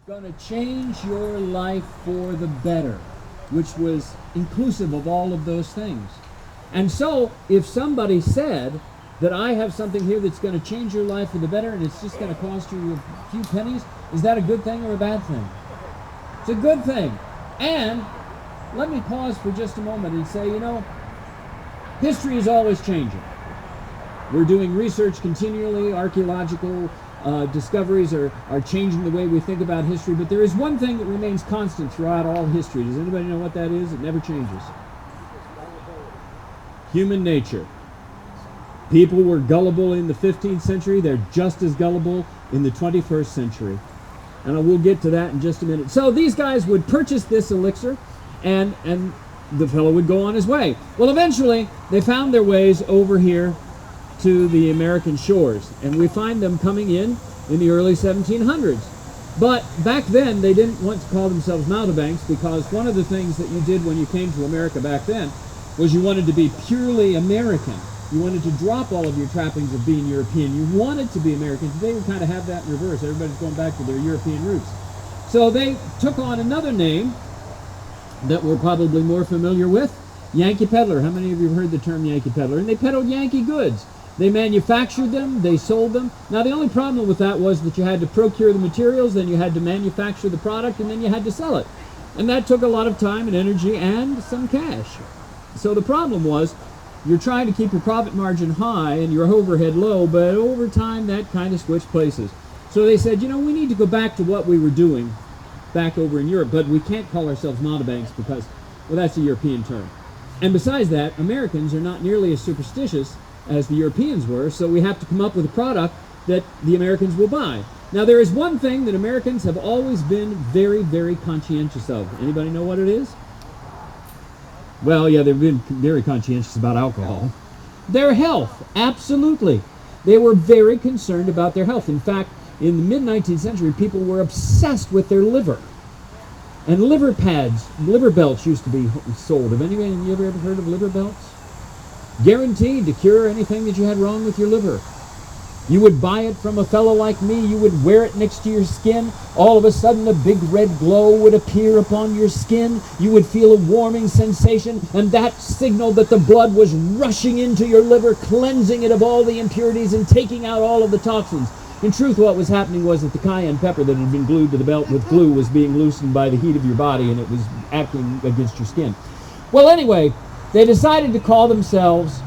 Going to change your life for the better, which was inclusive of all of those things. And so if somebody said that I have something here that's going to change your life for the better and it's just going to cost you a few pennies, is that a good thing or a bad thing? It's a good thing. And let me pause for just a moment and say, history is always changing. We're doing research continually. Archaeological discoveries are changing the way we think about history, but there is one thing that remains constant throughout all history. Does anybody know what that is? It never changes. Human nature. People were gullible in the 15th century. They're just as gullible in the 21st century. And we'll get to that in just a minute. So these guys would purchase this elixir, and the fellow would go on his way. Well, eventually, they found their ways over here to the American shores, and we find them coming in the early 1700s. But back then, they didn't want to call themselves mountebanks, because one of the things that you did when you came to America back then was you wanted to be purely American. You wanted to drop all of your trappings of being European. You wanted to be American. Today we kind of have that in reverse. Everybody's going back to their European roots. So they took on another name that we're probably more familiar with, Yankee Peddler. How many of you have heard the term Yankee Peddler? And they peddled Yankee goods. They manufactured them, they sold them. Now the only problem with that was that you had to procure the materials, then you had to manufacture the product, and then you had to sell it. And that took a lot of time and energy and some cash. So the problem was, you're trying to keep your profit margin high and your overhead low, but over time that kind of switched places. So they said, we need to go back to what we were doing back over in Europe, but we can't call ourselves mountebanks because, well, that's a European term. And besides that, Americans are not nearly as superstitious as the Europeans were, so we have to come up with a product that the Americans will buy. Now, there is one thing that Americans have always been very, very conscientious of. Anybody know what it is? Well, yeah, they've been very conscientious about alcohol. Their health, absolutely. They were very concerned about their health. In fact, in the mid-19th century, people were obsessed with their liver. And liver pads, liver belts used to be sold. Have anybody ever heard of liver belts? Guaranteed to cure anything that you had wrong with your liver. You would buy it from a fellow like me, you would wear it next to your skin, all of a sudden a big red glow would appear upon your skin, you would feel a warming sensation, and that signaled that the blood was rushing into your liver, cleansing it of all the impurities and taking out all of the toxins. In truth, what was happening was that the cayenne pepper that had been glued to the belt with glue was being loosened by the heat of your body, and it was acting against your skin. Well, anyway, they decided to call themselves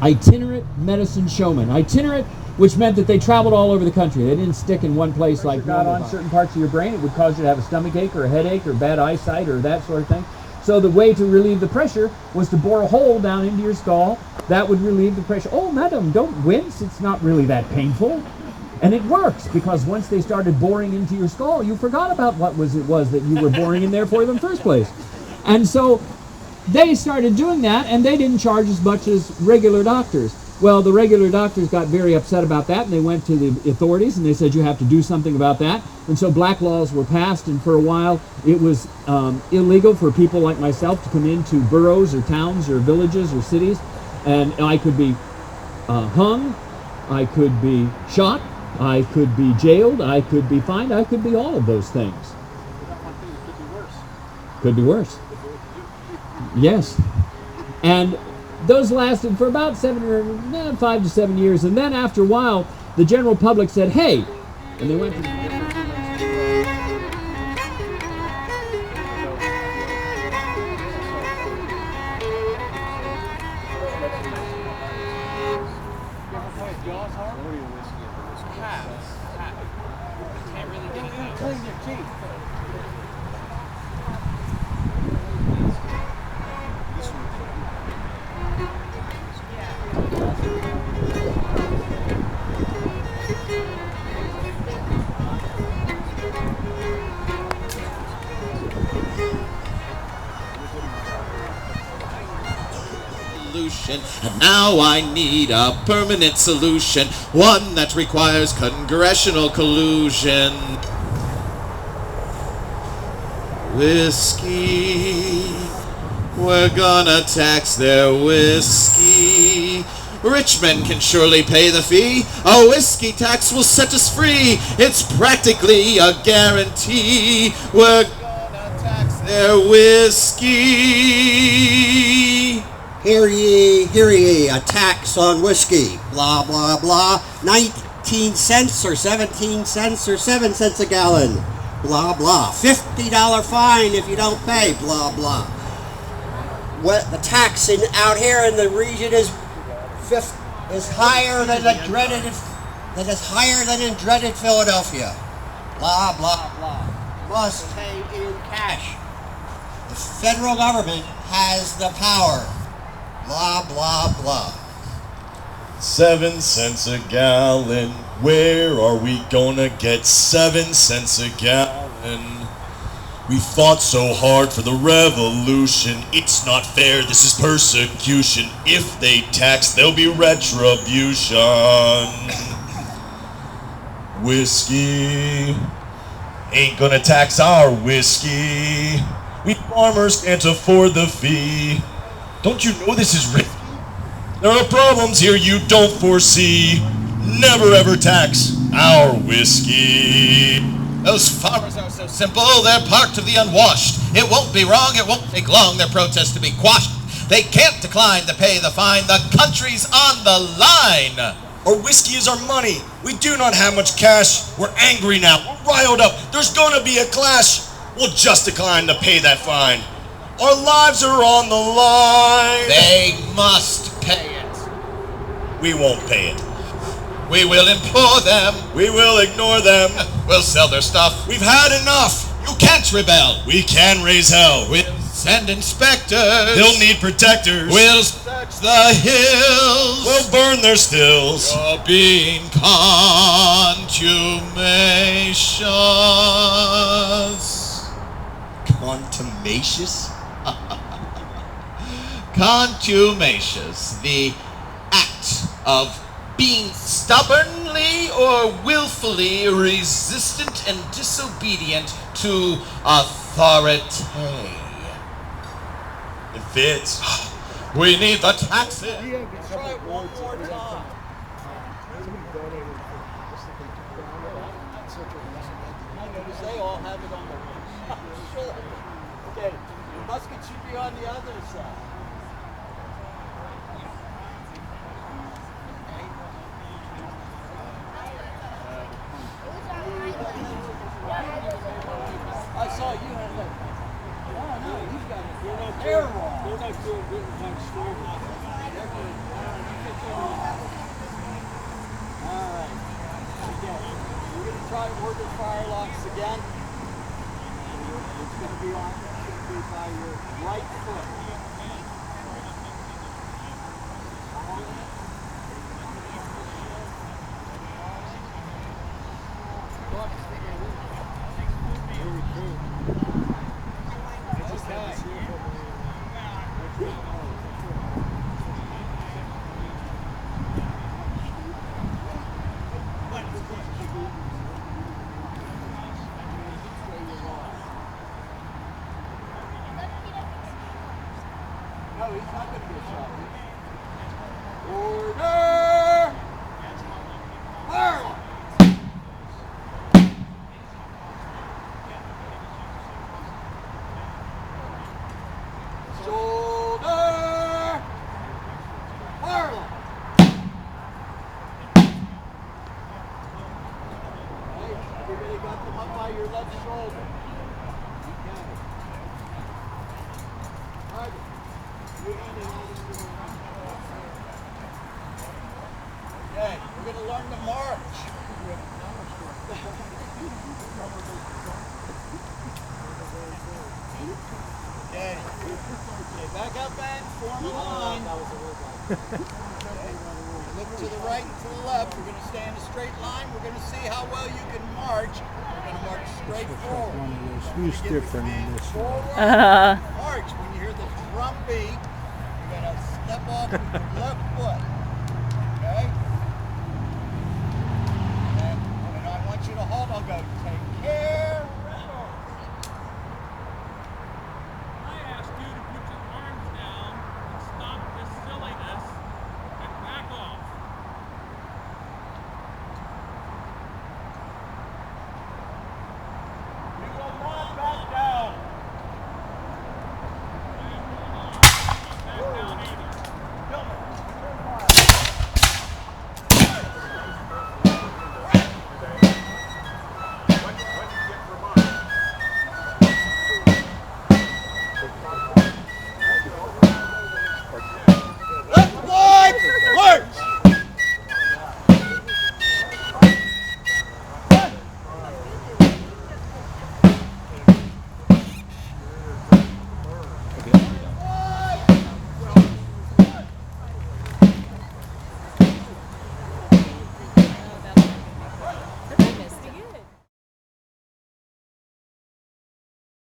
itinerant medicine showmen. Itinerant, which meant that they traveled all over the country. They didn't stick in one place like got on certain parts of your brain. It would cause you to have a stomach ache or a headache or bad eyesight or that sort of thing. So the way to relieve the pressure was to bore a hole down into your skull. That would relieve the pressure. Oh, madam, don't wince. It's not really that painful. And it works, because once they started boring into your skull, you forgot about what it was that you were boring in there for in the first place. And so they started doing that, and they didn't charge as much as regular doctors. Well, the regular doctors got very upset about that, and they went to the authorities, and they said, you have to do something about that. And so black laws were passed, and for a while it was illegal for people like myself to come into boroughs or towns or villages or cities, and I could be hung, I could be shot, I could be jailed, I could be fined, I could be all of those things. Could be worse. Yes. And those lasted for about 5 to 7 years, and then after a while the general public said, hey, and they went to and now I need a permanent solution, one that requires congressional collusion. Whiskey, we're gonna tax their whiskey. Rich men can surely pay the fee. A whiskey tax will set us free. It's practically a guarantee. We're gonna tax their whiskey. Hear ye, a tax on whiskey. Blah, blah, blah. 19 cents or 17 cents or 7 cents a gallon. Blah, blah. $50 fine if you don't pay. Blah, blah. What the tax out here in the region is higher than in dreaded Philadelphia. Blah, blah, blah. Must pay in cash. The federal government has the power. Blah, blah, blah. 7 cents a gallon. Where are we gonna get 7 cents a gallon? We fought so hard for the revolution. It's not fair, this is persecution. If they tax, there'll be retribution. Whiskey ain't gonna tax our whiskey. We farmers can't afford the fee. Don't you know this is risky? There are problems here you don't foresee. Never ever tax our whiskey. Those farmers are so simple, they're part of the unwashed. It won't be wrong, it won't take long, their protest to be quashed. They can't decline to pay the fine, the country's on the line. Our whiskey is our money. We do not have much cash. We're angry now. We're riled up. There's gonna be a clash. We'll just decline to pay that fine. Our lives are on the line. They must pay it. We won't pay it. We will implore them. We will ignore them. We'll sell their stuff. We've had enough. You can't rebel. We can raise hell. We'll send inspectors. They'll need protectors. We'll search the hills. We'll burn their stills. You're being contumacious. Contumacious? Contumacious, the act of being stubbornly or willfully resistant and disobedient to authority. It fits. We need the taxes. Try it one more time. I notice they all have it on the sure. Okay, the musket should be on the other side. I saw you had that. Oh no, you've got it. They're not doing good much storm. Alright. Okay. We're gonna try order fire locks again. It's gonna be by your right foot. No, he's not going to get shot. Order! Fire! Shoulder! Fire! Hey, everybody got them up by your left shoulder. You got it. Target. Okay, we're going to learn to march. Okay, back up and form a line. Look to the right and to the left. We're going to stay in a straight line. We're going to see how well you can march. We're going to march straight forward. Who's different in this? March. When you hear the drum beat, you're going to step off with your left foot.